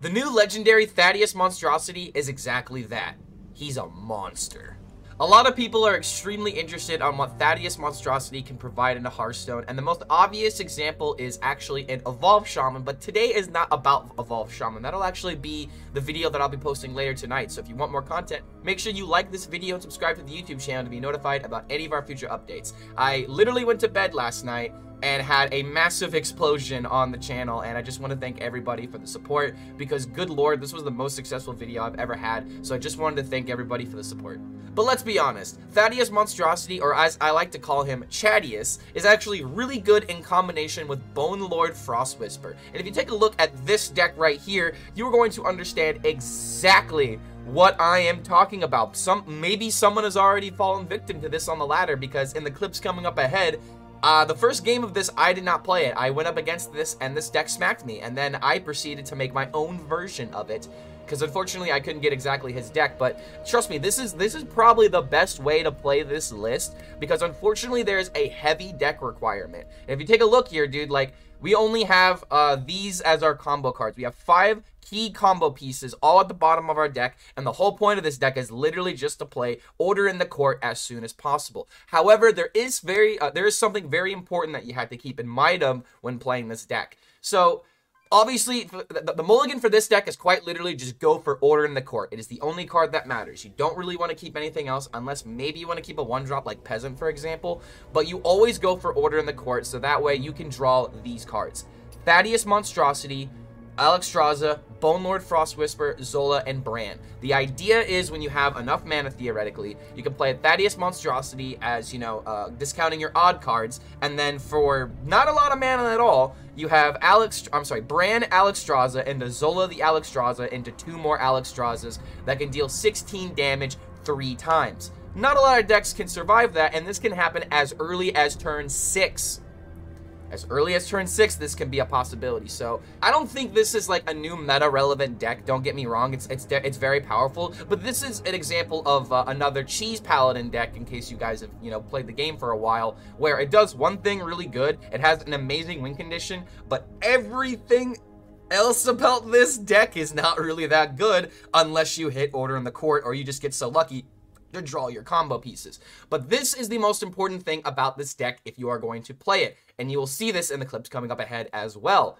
The new legendary Thaddeus Monstrosity is exactly that. He's a monster. A lot of people are extremely interested on what Thaddeus Monstrosity can provide into Hearthstone, and the most obvious example is actually an Evolved Shaman, but today is not about Evolved Shaman. That'll actually be the video that I'll be posting later tonight, so if you want more content, make sure you like this video and subscribe to the YouTube channel to be notified about any of our future updates. I literally went to bed last night and had a massive explosion on the channel, and I just want to thank everybody for the support, because good lord, this was the most successful video I've ever had, so I just wanted to thank everybody for the support. But let's be honest, Thaddeus Monstrosity, or as I like to call him, Chadius, is actually really good in combination with Bonelord Frostwhisper. And if you take a look at this deck right here, you are going to understand exactly what I am talking about. Maybe someone has already fallen victim to this on the ladder, because in the clips coming up ahead, the first game of this, I did not play it. I went up against this, and this deck smacked me, and then I proceeded to make my own version of it, because unfortunately I couldn't get exactly his deck. But trust me, this is probably the best way to play this list, because unfortunately there's a heavy deck requirement. And if you take a look here, dude, like, we only have these as our combo cards. We have 5 key combo pieces all at the bottom of our deck, and the whole point of this deck is literally just to play Order in the Court as soon as possible. However, there is something very important that you have to keep in mind when playing this deck. So obviously, the mulligan for this deck is quite literally just go for Order in the Court. It is the only card that matters. You don't really want to keep anything else, unless maybe you want to keep a 1-drop like Peasant, for example. But you always go for Order in the Court, so that way you can draw these cards: Thaddeus Monstrosity, Alexstrasza, Bonelord Frostwhisper, Zola, and Bran. The idea is when you have enough mana, theoretically, you can play Thaddeus Monstrosity as, you know, discounting your odd cards, and then for not a lot of mana at all, you have Bran Alexstrasza into Zola the Alexstrasza into 2 more Alexstrazzas that can deal 16 damage 3 times. Not a lot of decks can survive that, and this can happen as early as turn 6. As early as turn 6, this can be a possibility. So I don't think this is like a new meta-relevant deck. Don't get me wrong, it's very powerful. But this is an example of another Cheese Paladin deck, in case you guys have, you know, played the game for a while, where it does one thing really good. It has an amazing win condition, but everything else about this deck is not really that good unless you hit Order in the Court, or you just get so lucky to draw your combo pieces. But this is the most important thing about this deck if you are going to play it, and you will see this in the clips coming up ahead as well.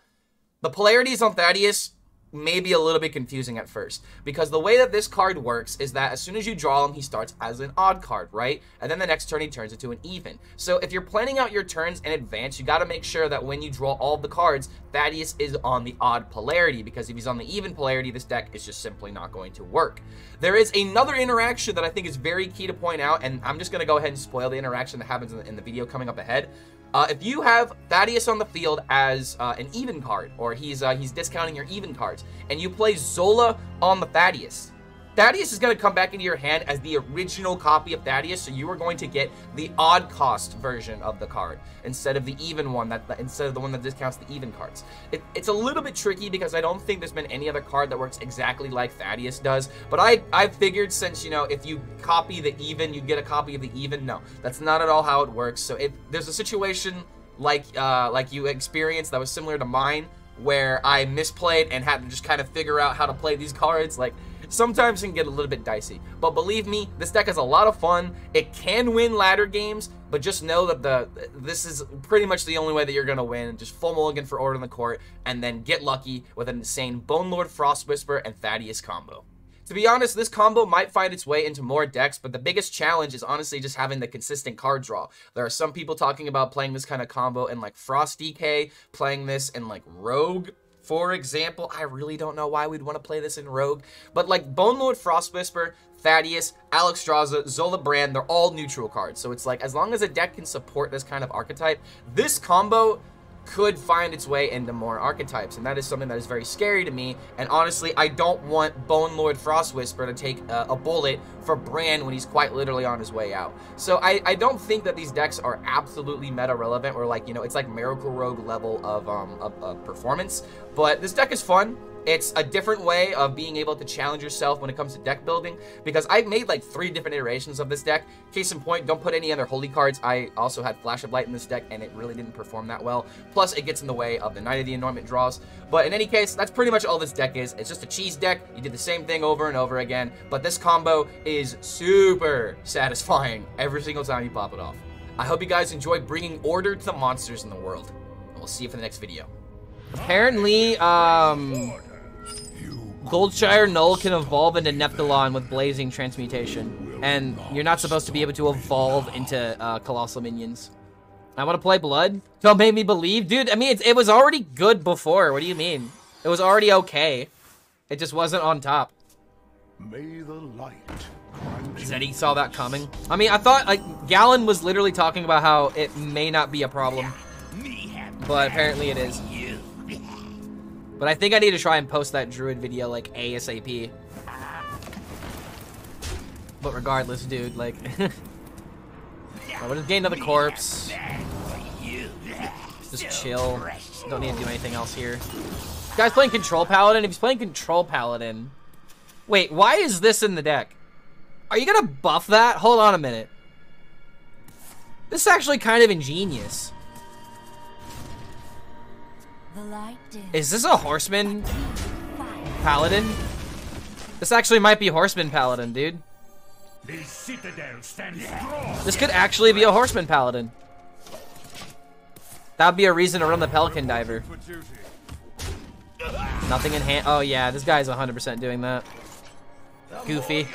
The polarities on Thaddeus may be a little bit confusing at first, because the way that this card works is that as soon as you draw him, he starts as an odd card, right? And then the next turn he turns into an even. So if you're planning out your turns in advance, you got to make sure that when you draw all the cards, Thaddeus is on the odd polarity, because if he's on the even polarity, this deck is just simply not going to work. There is another interaction that I think is very key to point out, and I'm just going to go ahead and spoil the interaction that happens in the video coming up ahead. If you have Thaddeus on the field as an even card, or he's discounting your even cards, and you play Zola on the Thaddeus, Thaddeus is going to come back into your hand as the original copy of Thaddeus, so you are going to get the odd cost version of the card instead of the even one, instead of the one that discounts the even cards. It's a little bit tricky, because I don't think there's been any other card that works exactly like Thaddeus does, but I figured, since, you know, if you copy the even, you get a copy of the even. No, that's not at all how it works. So if there's a situation like you experienced that was similar to mine, where I misplayed and had to just kind of figure out how to play these cards, like, sometimes it can get a little bit dicey. But believe me, this deck is a lot of fun. It can win ladder games, but just know that this is pretty much the only way that you're going to win. Just full mulligan for Order in the Court, and then get lucky with an insane Bonelord Frostwhisper and Thaddeus combo. To be honest, this combo might find its way into more decks, but the biggest challenge is honestly just having the consistent card draw. There are some people talking about playing this kind of combo in like Frost DK, playing this in like Rogue, for example. I really don't know why we'd want to play this in Rogue, but like Bonelord Frostwhisper, Thaddeus, Alexstrasza, Zola, Bran, they're all neutral cards. So it's like, as long as a deck can support this kind of archetype, this combo could find its way into more archetypes, and that is something that is very scary to me. And honestly, I don't want Bonelord Frostwhisper to take a bullet for Bran when he's quite literally on his way out. So I don't think that these decks are absolutely meta relevant, or like, you know, it's like Miracle Rogue level of performance. But this deck is fun. It's a different way of being able to challenge yourself when it comes to deck building, because I've made like 3 different iterations of this deck. Case in point, don't put any other holy cards. I also had Flash of Light in this deck, and it really didn't perform that well. Plus, it gets in the way of the Knight of the Anointment draws. But in any case, that's pretty much all this deck is. It's just a cheese deck. You did the same thing over and over again, but this combo is super satisfying every single time you pop it off. I hope you guys enjoy bringing order to the monsters in the world. We'll see you for the next video. Apparently, Goldshire Null can evolve into Neptulon with Blazing Transmutation, and you're not supposed to be able to evolve into Colossal Minions. I want to play Blood? Don't make me believe? Dude, I mean, it was already good before. What do you mean? It was already okay. It just wasn't on top. May the light. Said he saw that coming. I mean, I thought, like, Gallon was literally talking about how it may not be a problem, but apparently it is. But I think I need to try and post that Druid video, like, ASAP. But regardless, dude, like... We'll just gain another corpse. Just chill. Don't need to do anything else here. This guy's playing Control Paladin. If he's playing Control Paladin... Wait, why is this in the deck? Are you gonna buff that? Hold on a minute. This is actually kind of ingenious. Is this a Horseman Paladin? This actually might be Horseman Paladin, dude. This could actually be a Horseman Paladin. That'd be a reason to run the Pelican Diver. Nothing in hand. Oh yeah, this guy's 100% doing that. Goofy.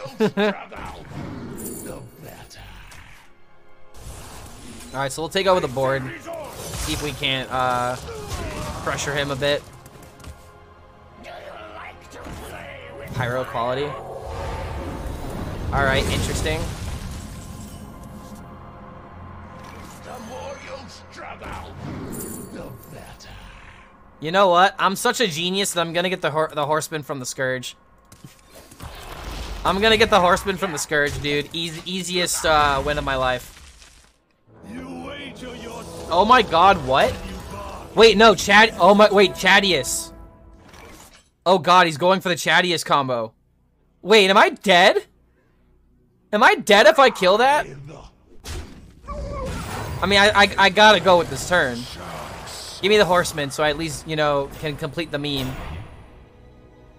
Alright, so we'll take over the board. See if we can't pressure him a bit. Pyro quality. Alright, interesting. You know what? I'm such a genius that I'm gonna get the Horseman from the Scourge. I'm gonna get the Horseman from the Scourge, dude. Easiest win of my life. Oh my god, what? Wait, no, Chad. Oh my, wait, Chadius. Oh god, he's going for the Chadius combo. Wait, am I dead? Am I dead if I kill that? I mean, I gotta go with this turn. Give me the Horseman so I at least, you know, can complete the meme.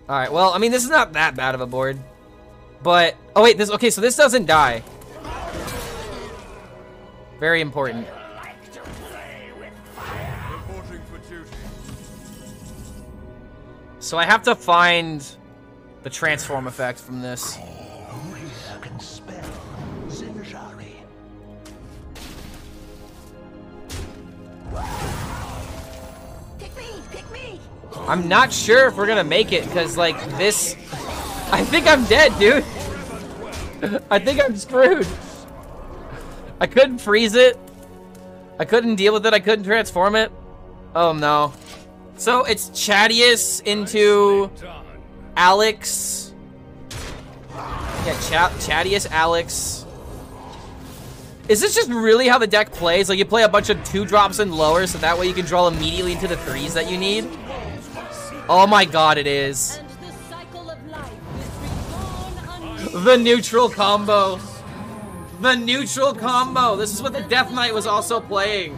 Alright, well, I mean, this is not that bad of a board. But, oh wait, this, okay, so this doesn't die. Very important. So I have to find the transform effect from this. I'm not sure if we're gonna make it, because, like, this... I think I'm dead, dude. I think I'm screwed. I couldn't freeze it. I couldn't deal with it. I couldn't transform it. Oh, no. So, it's Chadius into Alex. Yeah, Chadius, Alex. Is this just really how the deck plays? Like, you play a bunch of 2-drops and lower, so that way you can draw immediately into the 3s that you need? Oh my god, it is. The neutral combo. The neutral combo. This is what the Death Knight was also playing.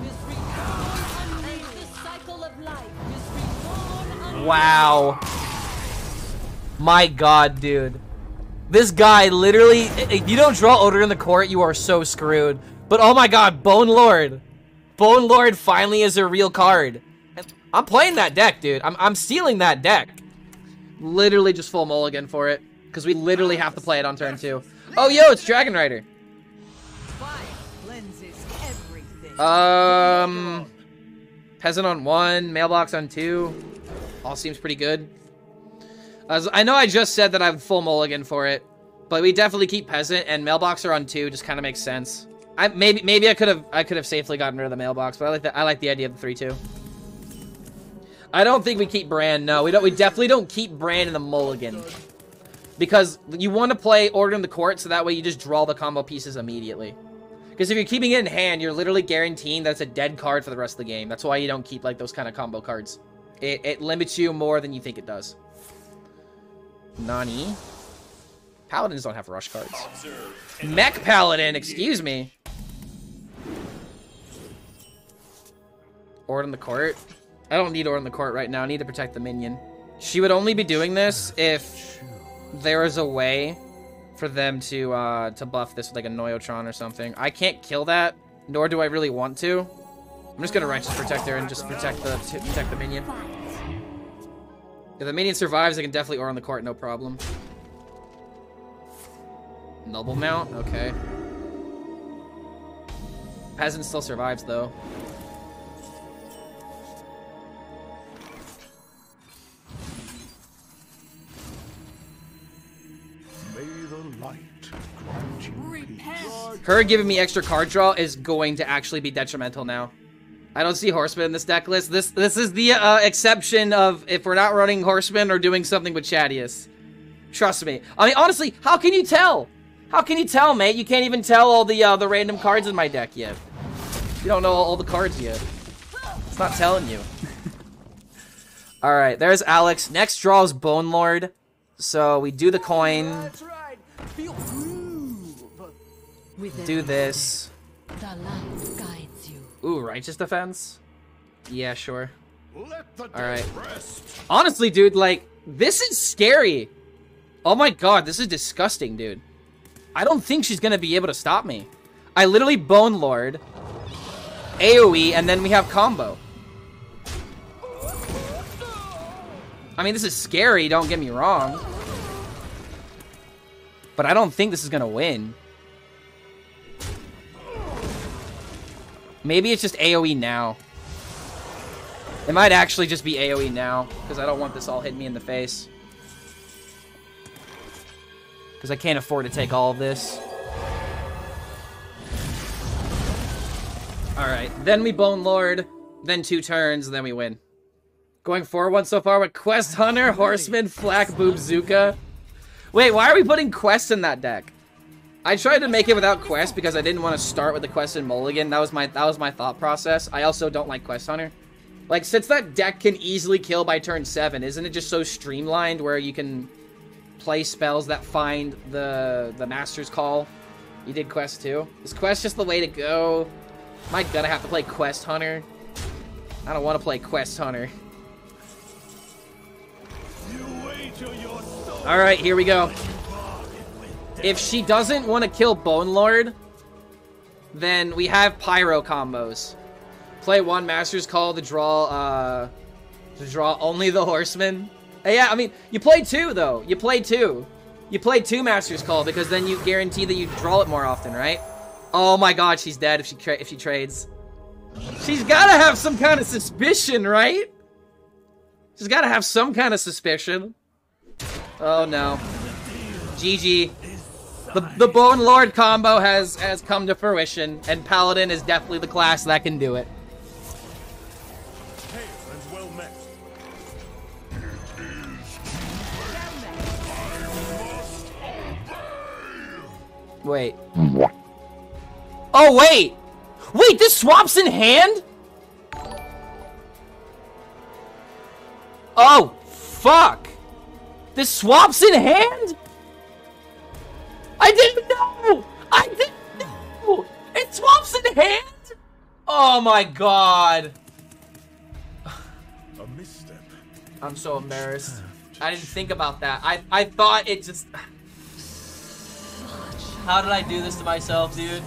Wow. My god, dude. This guy literally, if you don't draw Odor in the Court, you are so screwed. But oh my god, Bone Lord. Bone Lord finally is a real card. I'm playing that deck, dude. I'm stealing that deck. Literally just full mulligan for it. Because we literally have to play it on turn 2. Oh, yo, it's Dragon Rider. Peasant on 1, Mailbox on 2. All seems pretty good. I know I just said that I have full mulligan for it. But we definitely keep Peasant, and Mailbox are on 2. Just kind of makes sense. Maybe I could have safely gotten rid of the Mailbox, but I like the idea of the 3-2. I don't think we keep Bran. No, we don't. We definitely don't keep Bran in the mulligan, because you want to play Order in the Court, so that way you just draw the combo pieces immediately. Because if you're keeping it in hand, you're literally guaranteeing that it's a dead card for the rest of the game. That's why you don't keep like those kind of combo cards. It limits you more than you think it does. Nani? Paladins don't have rush cards. Mech Paladin, excuse me. Ord in the Court? I don't need Ord in the Court right now. I need to protect the minion. She would only be doing this if there was a way for them to buff this with like a Noyotron or something. I can't kill that, nor do I really want to. I'm just gonna Righteous Protector and just protect the minion. If the minion survives, I can definitely Ord in the Court, no problem. Noble Mount? Okay. Peasant still survives, though. May the light grant you peace. Her giving me extra card draw is going to actually be detrimental now. I don't see Horseman in this deck list. This is the exception of if we're not running Horseman or doing something with Chadius. Trust me. I mean, honestly, how can you tell? How can you tell, mate? You can't even tell all the random cards in my deck yet. You don't know all the cards yet. It's not telling you. Alright, there's Alex. Next draw is Bone Lord. So we do the coin. That's right. Feel groove. Do this. The light guides you. Ooh, Righteous Defense? Yeah, sure. Let the dead Alright. rest. Honestly, dude, like, this is scary. Oh my god, this is disgusting, dude. I don't think she's gonna be able to stop me. I literally Bone Lord, AoE, and then we have combo. I mean, this is scary, don't get me wrong. But I don't think this is gonna win. Maybe it's just AoE now. It might actually just be AoE now, because I don't want this all hitting me in the face. Because I can't afford to take all of this. Alright, then we Bone Lord, then 2 turns, and then we win. Going 4-1 so far with Quest Hunter, Horseman, Flak, Boobzooka. Wait, why are we putting Quest in that deck? I tried to make it without Quest because I didn't want to start with the Quest and Mulligan. That was my thought process. I also don't like Quest Hunter. Like, since that deck can easily kill by turn 7, isn't it just so streamlined where you can play spells that find the Master's Call? You did Quest too? Is Quest just the way to go? Am I gonna have to play Quest Hunter? I don't want to play Quest Hunter. Alright, here we go. If she doesn't want to kill Bone Lord, then we have Pyro combos. Play 1 Master's Call to draw only the Horseman. Yeah, I mean, you play 2 though. You play 2. You play 2 Master's Call because then you guarantee that you draw it more often, right? Oh my god, she's dead if she trades. She's gotta have some kind of suspicion, right? She's gotta have some kind of suspicion. Oh no. GG. The Bone Lord combo has come to fruition, and Paladin is definitely the class that can do it. Hail and well met. Wait. Oh, wait! Wait, this swaps in hand? Oh, fuck! This swaps in hand? I didn't know! I didn't know! It swaps in hand? Oh my god. A misstep. I'm so embarrassed. I didn't think about that. I thought it just... How did I do this to myself, dude?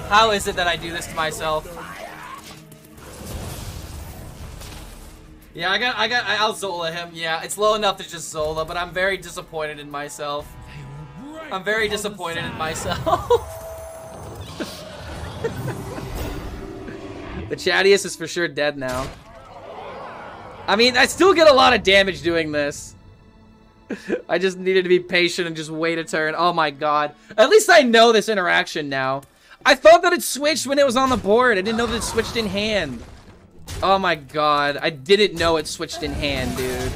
How is it that I do this to myself? Yeah, I'll Zola him. Yeah, it's low enough to just Zola, but I'm very disappointed in myself. I'm very disappointed in myself. The Chadius is for sure dead now. I mean, I still get a lot of damage doing this. I just needed to be patient and just wait a turn. Oh my god. At least I know this interaction now. I thought that it switched when it was on the board. I didn't know that it switched in hand. Oh my god. I didn't know it switched in hand, dude.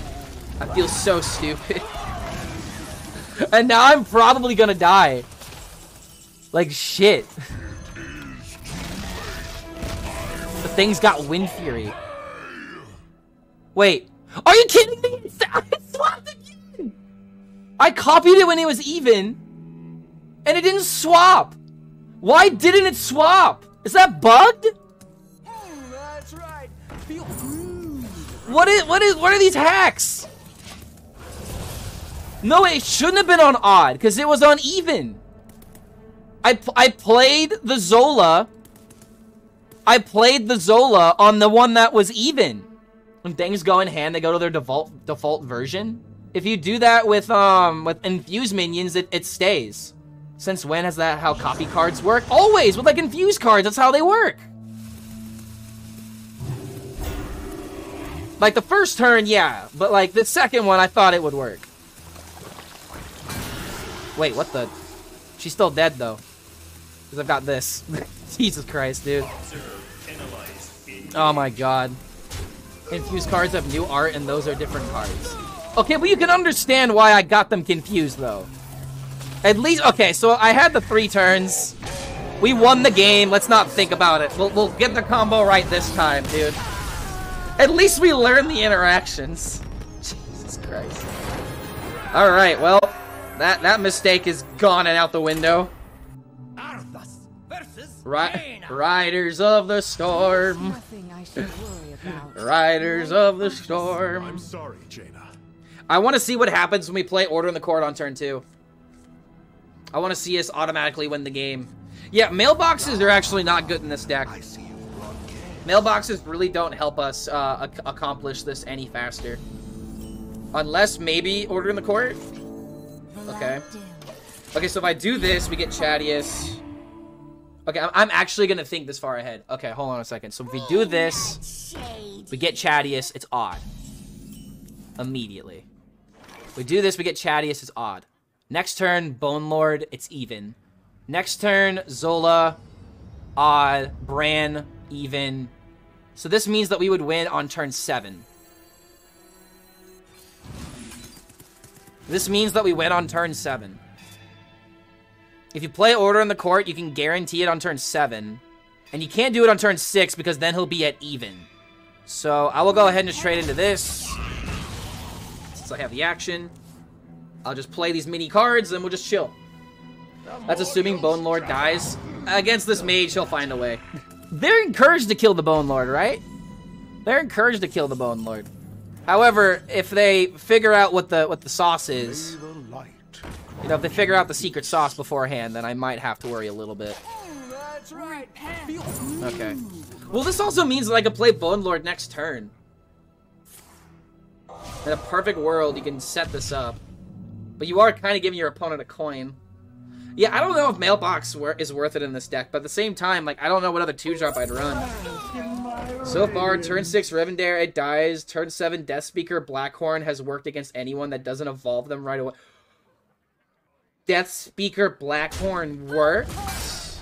I feel so stupid. And now I'm probably gonna die. Like shit. The thing's got Wind Fury. Wait. Are you kidding me? It swapped again! I copied it when it was even, and it didn't swap. Why didn't it swap? Is that bugged? That's right. What are these hacks? No, it shouldn't have been on odd, because it was on even. I played the Zola. I played the Zola on the one that was even. When things go in hand, they go to their default version. If you do that with infused minions, it stays. Since when has that how copy cards work? Always with like infused cards, that's how they work. Like the first turn, yeah, but like the second one, I thought it would work. Wait, what the? She's still dead though, because I've got this. Jesus Christ, dude. Oh my god. Infused cards have new art, and those are different cards. Okay, but you can understand why I got them confused though. At least, okay, so I had the 3 turns. We won the game. Let's not think about it. We'll get the combo right this time, dude. At least we learned the interactions. Jesus Christ. Alright, well, that mistake is gone and out the window. Arthas versus Riders of the Storm. Nothing I should worry about. Riders of the Storm. I'm sorry, Jaina. I want to see what happens when we play Order in the Court on turn 2. I want to see us automatically win the game. Yeah, mailboxes are actually not good in this deck. I see you brought care. Mailboxes really don't help us accomplish this any faster. Unless maybe Order in the Court? Okay. Okay, so if I do this, we get Chadius. Okay, I'm actually going to think this far ahead. Okay, hold on a second. So if we do this, we get Chadius, it's odd. Immediately. We do this, we get Chadius, it's odd. Next turn, Bone Lord, it's even. Next turn, Zola, odd. Bran, even. So this means that we would win on turn 7. This means that we win on turn 7. If you play Order in the Court, you can guarantee it on turn 7. And you can't do it on turn 6 because then he'll be at even. So I will go ahead and just trade into this. Since I have the action. I'll just play these mini cards and we'll just chill. That's assuming Bone Lord dies. Against this mage, he'll find a way. They're encouraged to kill the Bone Lord, right? They're encouraged to kill the Bone Lord. However, if they figure out what the sauce is, May the light you know, if they figure out the secret sauce beforehand, then I might have to worry a little bit. That's right. Okay. Well, this also means that I could play Bone Lord next turn. In a perfect world, you can set this up. But you are kind of giving your opponent a coin. Yeah, I don't know if Mailbox is worth it in this deck, but at the same time, like, I don't know what other 2-drop I'd run. So far, turn 6 Rivendare, it dies. Turn 7 Death Speaker Blackhorn has worked against anyone that doesn't evolve them right away. Death Speaker Blackhorn works?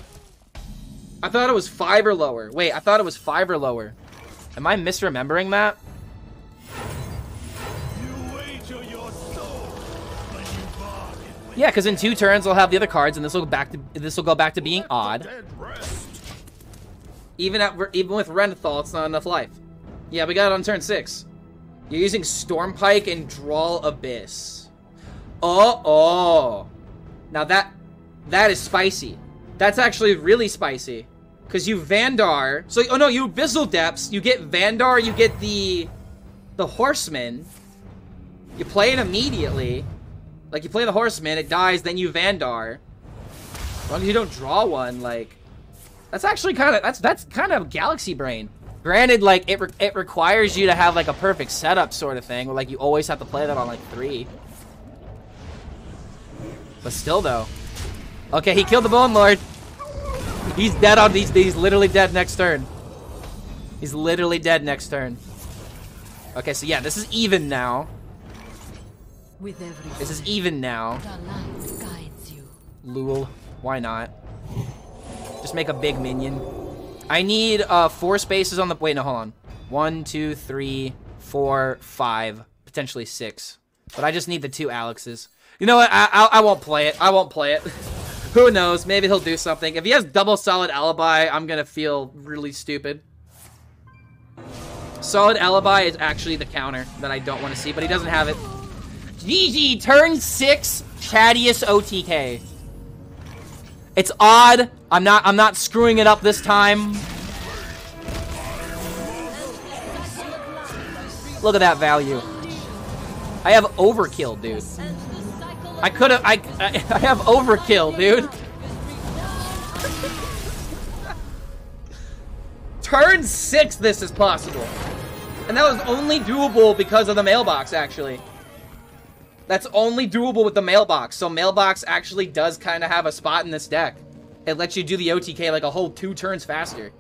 I thought it was 5 or lower. Wait, I thought it was 5 or lower. Am I misremembering that? Yeah, because in 2 turns I'll have the other cards, and this will go back to being odd. Even with Renethal, it's not enough life. Yeah, we got it on turn 6. You're using Stormpike and Drawl Abyss. Oh. Now that is spicy. That's actually really spicy. Because you Vandar. So, oh no, you Abyssal Depths. You get Vandar, you get the Horseman. You play it immediately. Like, you play the Horseman, it dies, then you Vandar. As long as you don't draw one, like... That's actually kind of... That's kind of Galaxy Brain. Granted, like, it requires you to have, like, a perfect setup sort of thing, where, like, you always have to play that on, like, 3. But still, though. Okay, he killed the Bone Lord. He's dead on these... He's literally dead next turn. He's literally dead next turn. Okay, so yeah, this is even now. With every This is even now. the light guides you. Lul. Why not? Just make a big minion. I need 4 spaces on the... Wait, no, hold on. 1, 2, 3, 4, 5. Potentially 6. But I just need the 2 Alexes. You know what? I won't play it. I won't play it. Who knows? Maybe he'll do something. If he has double Solid Alibi, I'm gonna feel really stupid. Solid Alibi is actually the counter that I don't want to see, but he doesn't have it. GG, turn 6, Chadius OTK. It's odd. I'm not screwing it up this time. Look at that value. I have overkill, dude. I have overkill, dude. Turn 6 this is possible. And that was only doable because of the mailbox, actually. That's only doable with the mailbox. So mailbox actually does kind of have a spot in this deck. It lets you do the OTK like a whole 2 turns faster.